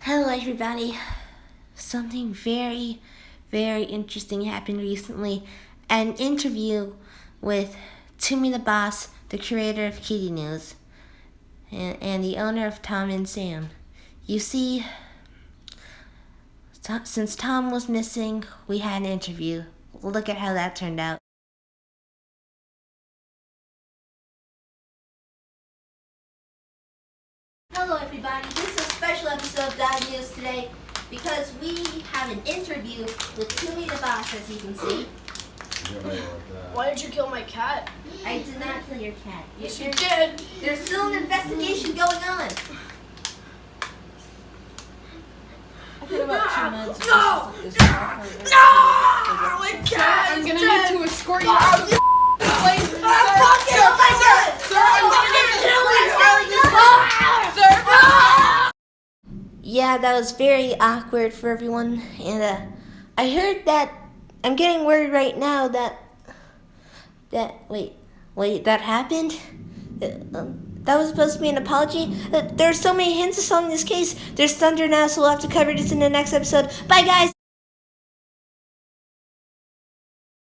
Hello everybody. Something very, very interesting happened recently. An interview with ToomeyTheBoss, the creator of Kitty News, and the owner of Tom and Sam. You see, since Tom was missing, we had an interview. Look at how that turned out. Hello everybody, this is a special episode of Dog News today because we have an interview with ToomeyTheBoss, as you can see. Why did you kill my cat? I did not kill your cat. Yes, you did. There's still an investigation going on. I think about 2 months. No! My cat! I'm gonna need to escort you out of the place. Fuck you! Sir, I'm gonna kill you! Sir! Yeah, that was very awkward for everyone, and I heard that, I'm getting worried right now that that happened? That was supposed to be an apology? There's so many hints on this case. There's thunder now, so we'll have to cover this in the next episode. Bye, guys!